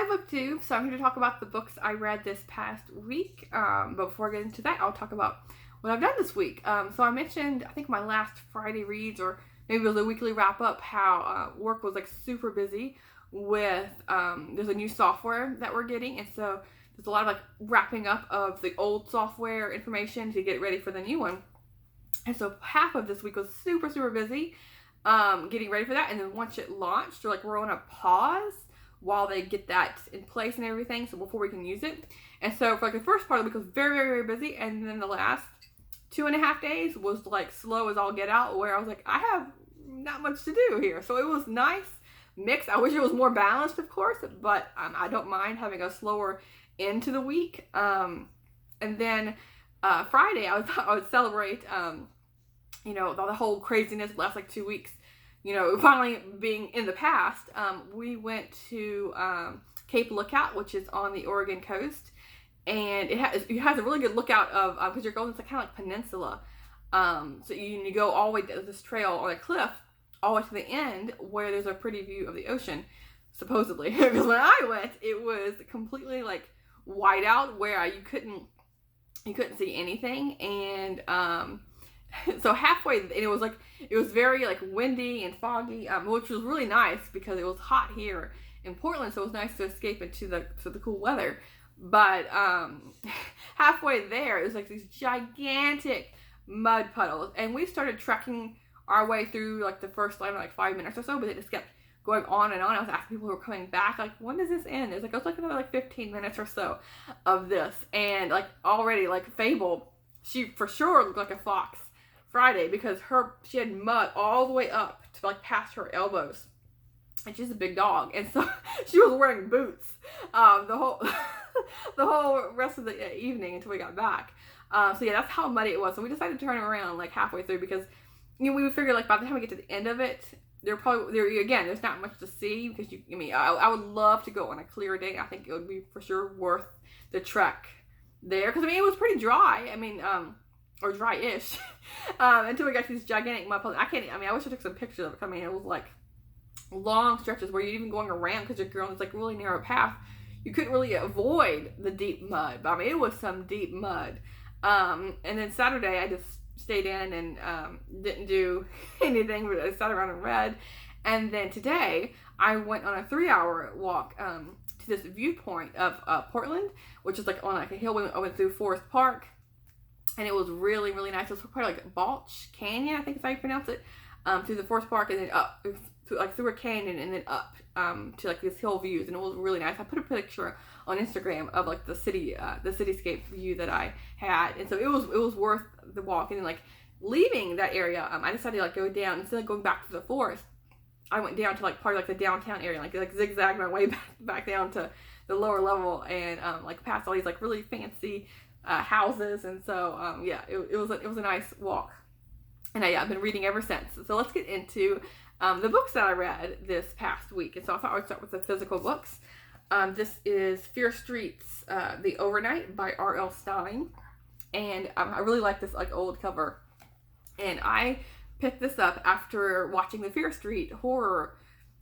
Hi BookTube! So I'm here to talk about the books I read this past week. But before I get into that, I'll talk about what I've done this week. So I mentioned, I think my last Friday reads, or maybe it was a weekly wrap up, how work was like super busy with, there's a new software that we're getting, and so there's a lot of like wrapping up of the old software information to get ready for the new one. And so half of this week was super busy getting ready for that, and then once it launched, we're on a pause while they get that in place and everything, so before we can use it. And so for like the first part of the week was very busy, and then the last 2.5 days was like slow as all get out, where I was like, I have not much to do here. So it was nice mix. I wish it was more balanced, of course, but I don't mind having a slower end to the week. And then Friday I would celebrate the whole craziness the last like 2 weeks, finally being in the past. We went to Cape Lookout, which is on the Oregon coast, and it has a really good lookout of, because you're going, it's kind of like peninsula, so you go all the way to this trail on a cliff all the way to the end where there's a pretty view of the ocean, supposedly. Because when I went, it was completely like white out, where you couldn't see anything, and so halfway, and it was very like windy and foggy, which was really nice because it was hot here in Portland, so it was nice to escape into the cool weather. But halfway there, it was like these gigantic mud puddles, and we started trekking our way through like the first like 5 minutes or so, but it just kept going on and on. I was asking people who were coming back, like, when does this end? It was like another like 15 minutes or so of this, and like already like Fable, she for sure looked like a fox Friday, because she had mud all the way up to like past her elbows, and she's a big dog, and so she was wearing boots the whole the whole rest of the evening until we got back. So yeah, that's how muddy it was. So we decided to turn it around like halfway through, because we would figure like by the time we get to the end of it, there's not much to see, because I would love to go on a clear day. I think it would be for sure worth the trek there, because it was pretty dry. Or dry-ish, until we got to these gigantic mud puddles. I wish I took some pictures of it. It was like long stretches where you're even going around, because you're on this like really narrow path. You couldn't really avoid the deep mud, but it was some deep mud. And then Saturday, I just stayed in and didn't do anything, but I sat around and read. And then today, I went on a 3-hour walk to this viewpoint of Portland, which is like on like a hill. I went through Forest Park, and it was really nice. It was part of like Balch Canyon, I think is how you pronounce it, through the Forest Park, and then up through a canyon, and then up to like these hill views, and it was really nice. I put a picture on Instagram of like the cityscape view that I had, and so it was worth the walk. And then like leaving that area, I decided to like go down instead of going back to the forest. I went down to like part of like the downtown area, like zigzag my way back down to the lower level, and like past all these like really fancy houses. And so it was a nice walk, and I've been reading ever since. So let's get into the books that I read this past week. And so I thought I would start with the physical books. This is Fear Street's The Overnight by R.L. Stine, and I really like this like old cover, and I picked this up after watching the Fear Street horror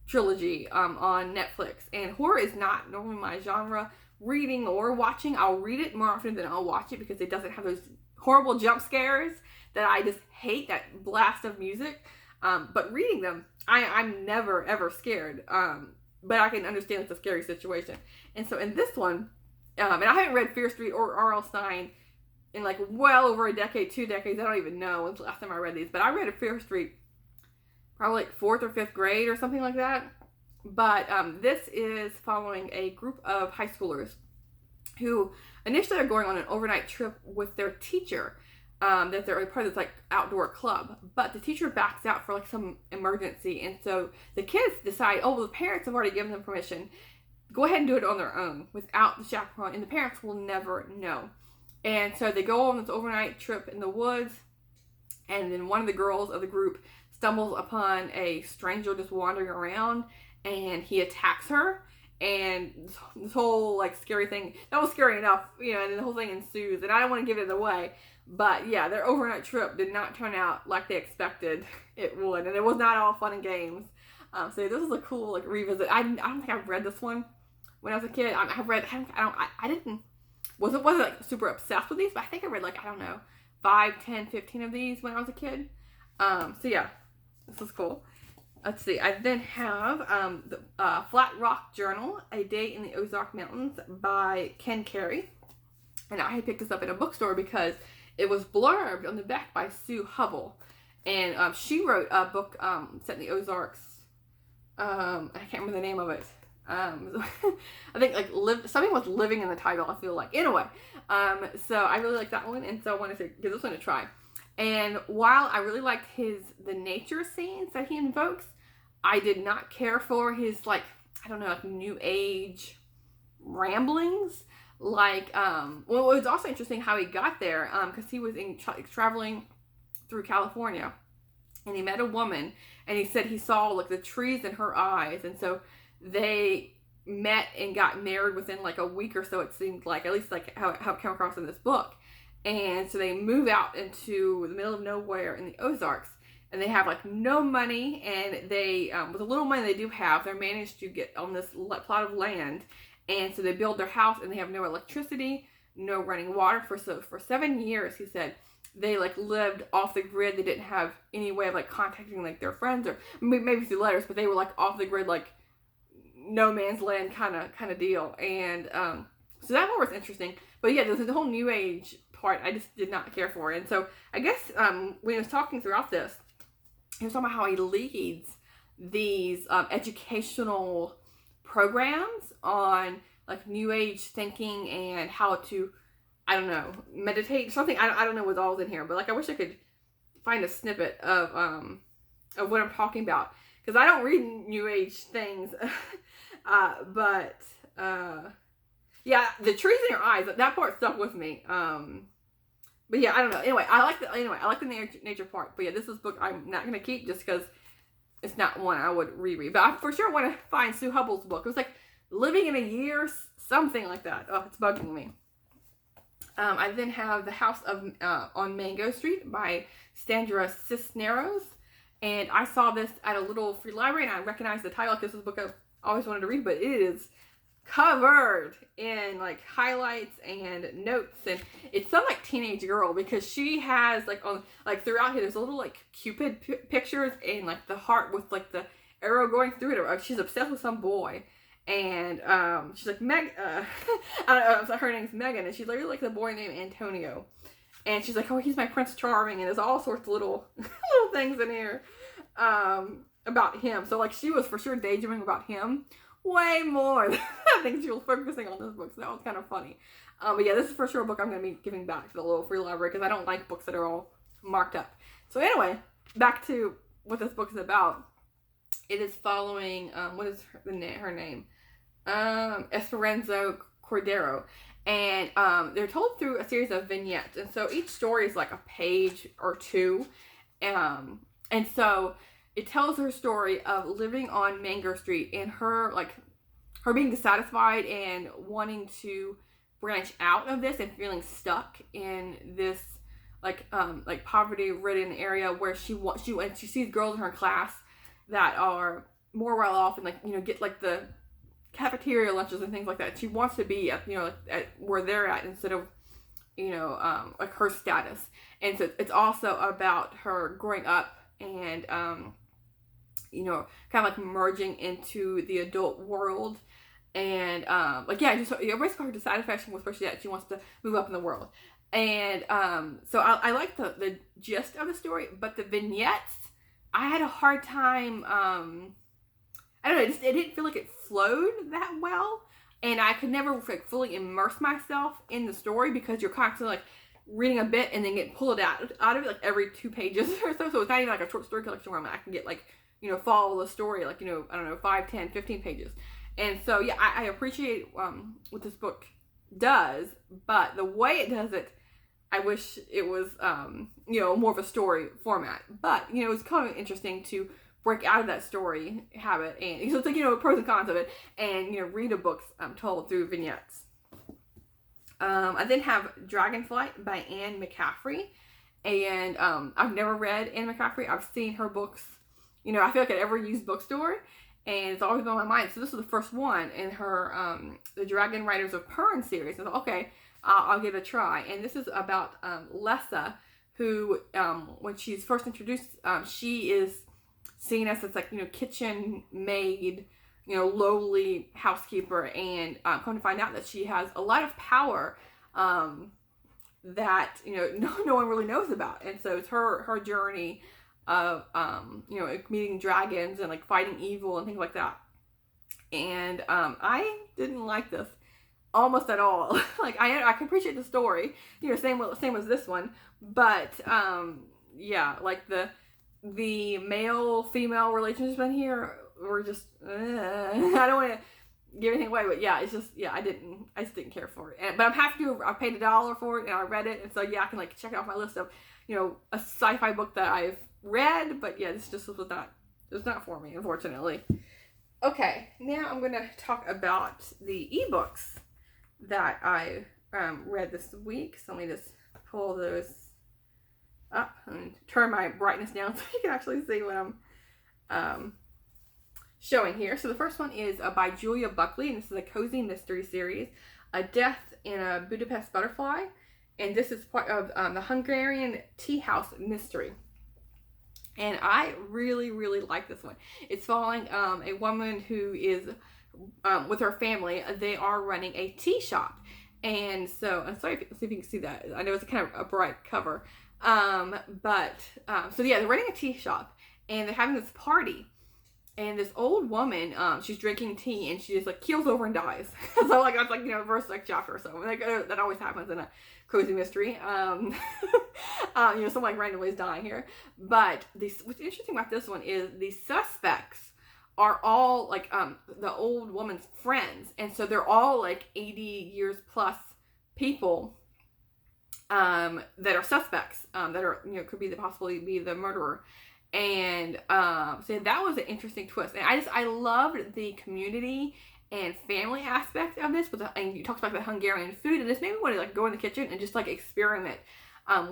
trilogy on Netflix. And horror is not normally my genre, reading or watching. I'll read it more often than I'll watch it, because it doesn't have those horrible jump scares that I just hate, that blast of music. But reading them, I'm never ever scared. But I can understand it's a scary situation. And so in this one, and I haven't read Fear Street or R.L. Stine in like well over a decade, 2 decades. I don't even know when's the last time I read these. But I read Fear Street probably like 4th or 5th grade or something like that. But this is following a group of high schoolers who initially are going on an overnight trip with their teacher, that they're part of this like outdoor club, but the teacher backs out for like some emergency, and so the kids decide, the parents have already given them permission, go ahead and do it on their own without the chaperone, and the parents will never know. And so they go on this overnight trip in the woods, and then one of the girls of the group stumbles upon a stranger just wandering around, and he attacks her, and this whole like scary thing, that was scary enough, and then the whole thing ensues, and I don't want to give it away, but yeah, their overnight trip did not turn out like they expected it would, and it was not all fun and games. So this is a cool like revisit. I don't think I've read this one, when I was a kid. Wasn't like super obsessed with these, but I think I read like, I don't know, 5, 10, 15 of these when I was a kid. So yeah, this is cool. Let's see. I then have the Flat Rock Journal, A Day in the Ozark Mountains by Ken Carey. And I had picked this up at a bookstore because it was blurbed on the back by Sue Hubble. And she wrote a book set in the Ozarks. I can't remember the name of it. I think like something was living in the title, I feel like. Anyway, so I really like that one, and so I wanted to give this one a try. And while I really liked the nature scenes that he invokes, I did not care for his, like, I don't know, like new age ramblings. Like, well, it was also interesting how he got there, because he was traveling through California, and he met a woman, and he said he saw like the trees in her eyes, and so they met and got married within like a week or so, it seemed like, at least like how it came across in this book. And so they move out into the middle of nowhere in the Ozarks, and they have like no money, and they, with the little money they do have, they managed to get on this plot of land, and so they build their house, and they have no electricity, no running water. For 7 years, he said, they like lived off the grid. They didn't have any way of like contacting like their friends, or maybe through letters, but they were like off the grid, like no man's land kind of deal. And so that one was interesting. But yeah, the whole new age part I just did not care for. And so I guess when he was talking throughout this, he was talking about how he leads these educational programs on like new age thinking and how to, I don't know, meditate, something. I don't know what's all in here, but like I wish I could find a snippet of what I'm talking about, because I don't read new age things. But yeah, the trees in your eyes, that part stuck with me. But yeah, I don't know. Anyway, I like the nature part. But yeah, this is a book I'm not gonna keep just because it's not one I would reread. But I for sure want to find Sue Hubble's book. It was like Living in a Year, something like that. Oh, it's bugging me. I then have The House on Mango Street by Sandra Cisneros. And I saw this at a little free library, and I recognized the title. Like, this is a book I've always wanted to read, but it is covered in like highlights and notes, and it's some like teenage girl, because she has like on like throughout here there's a little like Cupid pictures and like the heart with like the arrow going through it. She's obsessed with some boy, and she's like I don't know, her name's Megan, and she's literally like the boy named Antonio, and she's like, oh, he's my Prince Charming, and there's all sorts of little things in here about him. So like she was for sure daydreaming about him way more than I think she was focusing on this book, so that was kind of funny. But yeah, this is for sure a book I'm going to be giving back to the little free library, because I don't like books that are all marked up. So anyway, back to what this book is about. It is following, what is her name? Esperanza Cordero. And they're told through a series of vignettes. And so each story is like a page or two. And so it tells her story of living on Mango Street and her being dissatisfied and wanting to branch out of this and feeling stuck in this like poverty-ridden area where she sees girls in her class that are more well off and like, you know, get like the cafeteria lunches and things like that. She wants to be at, you know, at where they're at instead of, you know, like her status. And so it's also about her growing up and you know, kind of like merging into the adult world, and like yeah, just basically her dissatisfaction with where she's at. She wants to move up in the world, and so I like the gist of the story, but the vignettes, I had a hard time. I don't know, it didn't feel like it flowed that well, and I could never like fully immerse myself in the story, because you're constantly like reading a bit and then get pulled out of it like every 2 pages or so. So it's not even like a short story collection where I can get like, you know, follow the story, like, you know, I don't know, 5, 10, 15 pages. And so, yeah, I appreciate what this book does, but the way it does it, I wish it was, you know, more of a story format. But, you know, it's kind of interesting to break out of that story habit, and so it's like, you know, pros and cons of it, and, you know, read a book told through vignettes. I then have Dragonflight by Anne McCaffrey, and I've never read Anne McCaffrey. I've seen her books, you know, I feel like at every used bookstore, and it's always been on my mind. So this is the first one in her the Dragon Riders of Pern series. I thought, okay, I'll give it a try. And this is about Lessa, who when she's first introduced, she is seen as this like, you know, kitchen maid, you know, lowly housekeeper, and come to find out that she has a lot of power that, you know, no one really knows about. And so it's her journey of you know, meeting dragons and like fighting evil and things like that. And I didn't like this almost at all. Like I can appreciate the story, you know, same as this one, but yeah, like the male female relationships in here were just I don't want to give anything away, but yeah, it's just, yeah, I just didn't care for it. But I'm happy to. I paid $1 for it and I read it, and so yeah, I can like check it off my list of, you know, a sci-fi book that I've read. But yeah, this just was not for me, unfortunately. Okay, now I'm gonna talk about the ebooks that I read this week. So let me just pull those up and turn my brightness down so you can actually see what I'm showing here. So the first one is by Julia Buckley, and this is a cozy mystery series, A Death in a Budapest Butterfly, and this is part of the Hungarian Tea House Mystery. And I really, really like this one. It's following a woman who is with her family. They are running a tea shop, and so I'm sorry if you can see that. I know it's kind of a bright cover, so yeah, they're running a tea shop, and they're having this party. And this old woman, she's drinking tea, and she just like keels over and dies. So like that's like, you know, first like chapter or so. Like that always happens in a cozy mystery. You know, someone like randomly is dying here. But what's interesting about this one is the suspects are all like the old woman's friends, and so they're all like 80 years plus people that are suspects that are, you know, could be possibly be the murderer. And so that was an interesting twist, and I loved the community and family aspect of this. And you talked about the Hungarian food, and this made me want to like go in the kitchen and just like experiment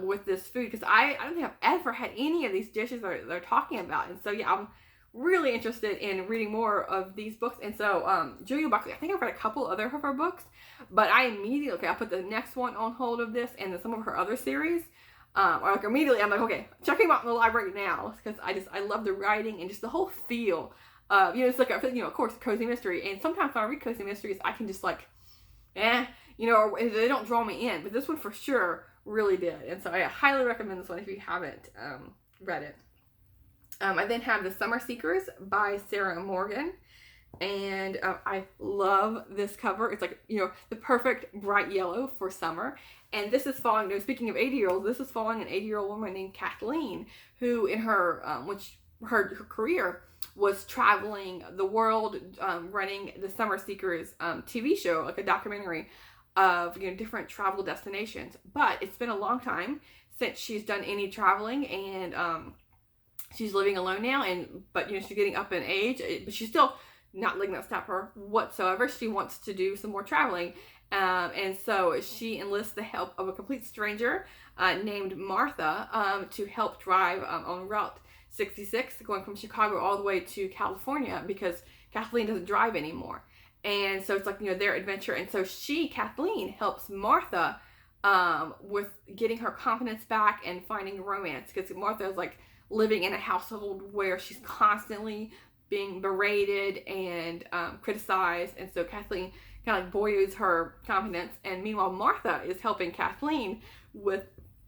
with this food, because I don't think I've ever had any of these dishes that they're talking about. And so yeah, I'm really interested in reading more of these books. And so Julia Buckley, I think I've read a couple other of her books, but I immediately, I put the next one on hold of this and then some of her other series. Like immediately I'm like, okay, check them out in the library now, because I love the writing and just the whole feel. You know, it's like, you know, of course, cozy mystery, and sometimes when I read cozy mysteries, I can just like, you know, or they don't draw me in, but this one for sure really did. And so I highly recommend this one if you haven't read it. I then have The Summer Seekers by Sarah Morgan. And I love this cover. It's like, you know, the perfect bright yellow for summer. And this is following, you know, speaking of 80-year-olds, this is following an 80-year-old woman named Kathleen, who in her, her career was traveling the world, running the Summer Seekers TV show, like a documentary of, you know, different travel destinations. But it's been a long time since she's done any traveling, and she's living alone now. But you know, she's getting up in age, but she's still not letting that stop her whatsoever. She wants to do some more traveling. And so she enlists the help of a complete stranger named Martha to help drive on Route 66, going from Chicago all the way to California, because Kathleen doesn't drive anymore. And so it's like, you know, their adventure. And so Kathleen helps Martha with getting her confidence back and finding romance, because Martha is like living in a household where she's constantly being berated and criticized, and so Kathleen kind of like buoys her confidence. And meanwhile, Martha is helping Kathleen with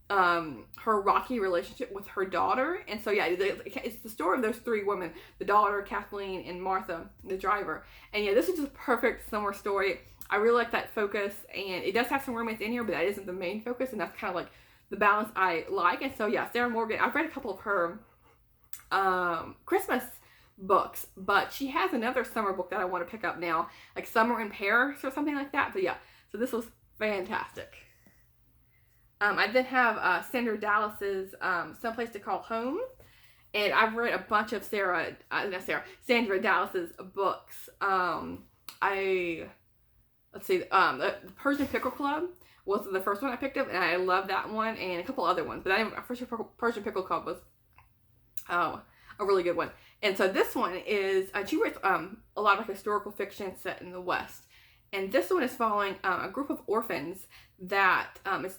her rocky relationship with her daughter. And so yeah, it's the story of those three women: the daughter, Kathleen, and Martha, the driver. And yeah, this is just a perfect summer story. I really like that focus, and it does have some romance in here, but that isn't the main focus, and that's kind of like the balance I like. And so yeah, Sarah Morgan, I've read a couple of her Christmas books, but she has another summer book that I want to pick up now, like Summer in Paris or something like that. But yeah, so this was fantastic. I then have Sandra Dallas's Someplace to Call Home, and I've read a bunch of Sandra Dallas's books. Let's see, the Persian Pickle Club was the first one I picked up, and I love that one, and a couple other ones. But Persian Pickle Club was, a really good one. And so this one is, she writes a lot of historical fiction set in the West. And this one is following a group of orphans that is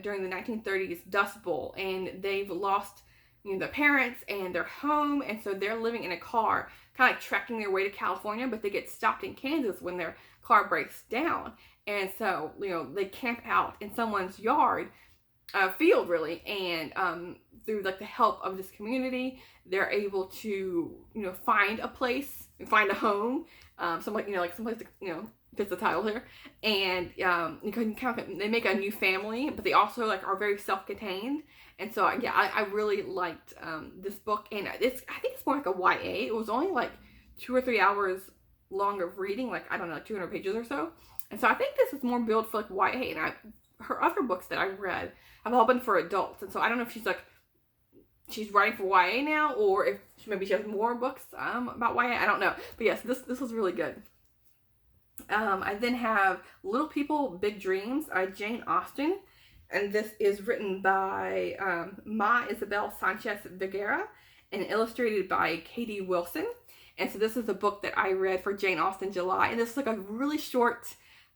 during the 1930s Dust Bowl, and they've lost their parents and their home, and so they're living in a car, kind of like trekking their way to California, but they get stopped in Kansas when their car breaks down, and so they camp out in someone's yard, field really, and through like the help of this community, they're able to find a place, find a home, someplace to fits the title here, and they make a new family, but they also are very self-contained. And so yeah, I really liked this book, and I think it's more like a YA. It was only like 2 or 3 hours long of reading, 200 pages or so. And so I think this is more built for YA, and her other books that I read have all been for adults. And so I don't know if she's writing for YA now, or if maybe she has more books about YA. I don't know. But yes, this was really good. I then have Little People, Big Dreams, Jane Austen, and this is written by Ma Isabel Sanchez Vergara and illustrated by Katie Wilson. And so this is a book that I read for Jane Austen July, and this is a really short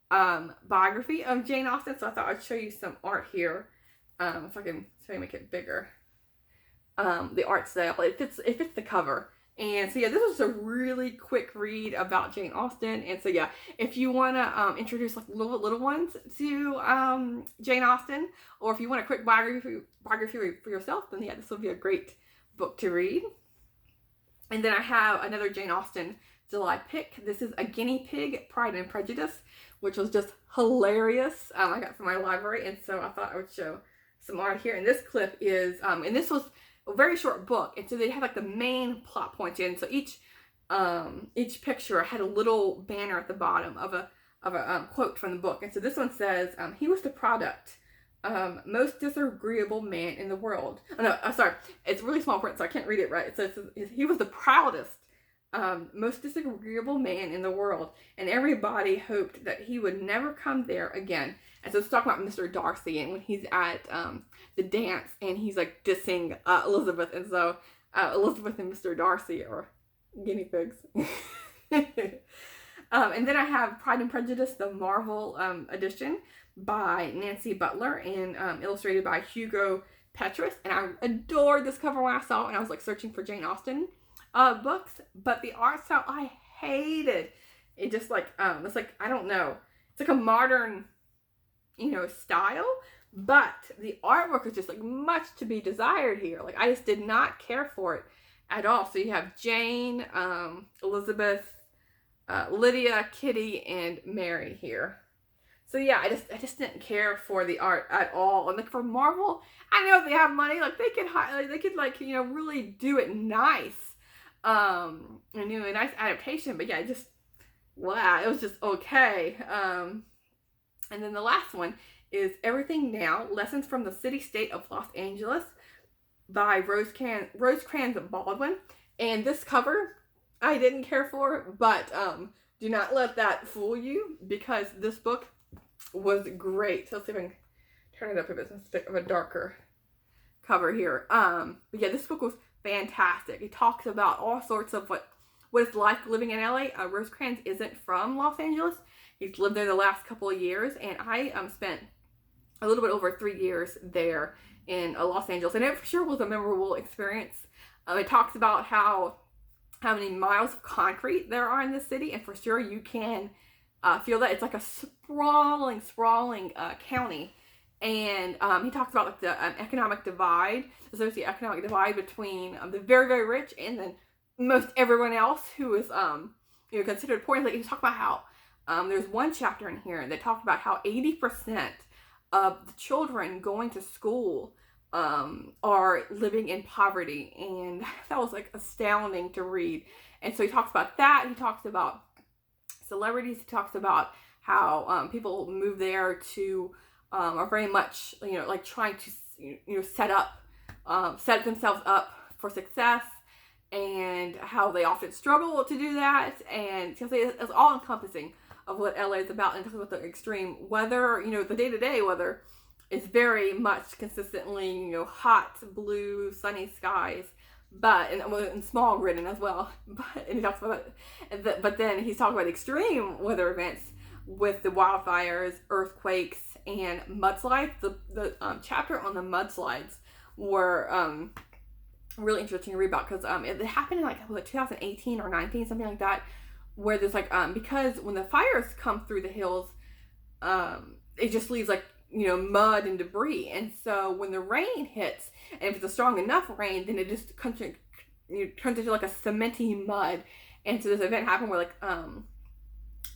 biography of Jane Austen, so I thought I'd show you some art here, if I can make it bigger. The art style, it fits the cover. And so yeah, this was a really quick read about Jane Austen. And so yeah, if you want to introduce little ones to Jane Austen, or if you want a quick biography for yourself, then yeah, this will be a great book to read. And then I have another Jane Austen July pick. This is A Guinea Pig, Pride and Prejudice, which was just hilarious. I got from my library, and so I thought I would show some art here. And this clip is, and this was a very short book, and so they had the main plot points in. So each picture had a little banner at the bottom of a quote from the book. And so this one says, he was the product, most disagreeable man in the world. Oh no, sorry, it's really small print, so I can't read it right. It says he was the proudest, most disagreeable man in the world, and everybody hoped that he would never come there again. And so it's talking about Mr. Darcy, and when he's at the dance, and he's dissing Elizabeth, and so Elizabeth and Mr. Darcy are guinea pigs. And then I have Pride and Prejudice, the Marvel edition by Nancy Butler, and illustrated by Hugo Petrus. And I adored this cover when I saw it, and I was searching for Jane Austen books, but the art style I hated. It just it's I don't know, it's a modern style, but the artwork is just much to be desired here. I just did not care for it at all. So you have Jane, Elizabeth, Lydia, Kitty, and Mary here. So yeah, I just didn't care for the art at all. And for Marvel, I know if they have money, they could really do it nice, and a nice adaptation. But yeah, it was just okay. And then the last one is Everything Now, Lessons from the City-State of Los Angeles by Rosecrans Baldwin. And this cover I didn't care for, but do not let that fool you, because this book was great. So let's see if I can turn it up a bit, since it's a bit of a darker cover here. But yeah, this book was fantastic. It talks about all sorts of what it's like living in LA. Rosecrans isn't from Los Angeles. He's lived there the last couple of years, and I spent a little bit over 3 years there in Los Angeles, and it for sure was a memorable experience. It talks about how many miles of concrete there are in the city, and for sure you can feel that. It's a sprawling county, and he talks about the economic divide, the socioeconomic divide between the very, very rich and then most everyone else who is considered poor. He's talking about how there's one chapter in here that talks about how 80% of the children going to school are living in poverty, and that was astounding to read. And so he talks about that. He talks about celebrities. He talks about how people move there to are very much trying to set themselves up for success, and how they often struggle to do that. And it's all encompassing of what LA is about, and talking about the extreme weather. The day-to-day weather is very much consistently hot, blue, sunny skies, and small written as well. And he talks about it. But then he's talking about extreme weather events with the wildfires, earthquakes, and mudslides. The chapter on the mudslides were really interesting to read about because it happened in like 2018 or 19, something like that, where there's like because when the fires come through the hills, it just leaves like mud and debris, and so when the rain hits, and if it's a strong enough rain, then it just turns into like a cementy mud. And so this event happened where like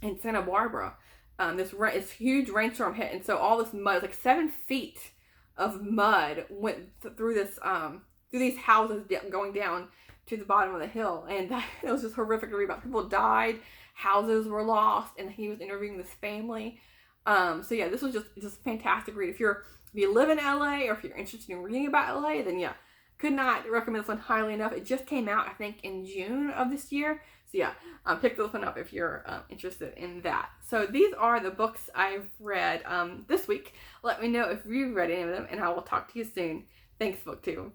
in Santa Barbara, this huge rainstorm hit, and so all this mud, like 7 feet of mud, went through this through these houses going down to the bottom of the hill, and it was just horrific to read about. People died, houses were lost, and he was interviewing this family. So yeah, this was just fantastic read. If you live in LA, or if you're interested in reading about LA, then yeah, could not recommend this one highly enough. It just came out, I think, in June of this year. So yeah, pick this one up if you're interested in that. So these are the books I've read this week. Let me know if you've read any of them, and I will talk to you soon. Thanks, BookTube.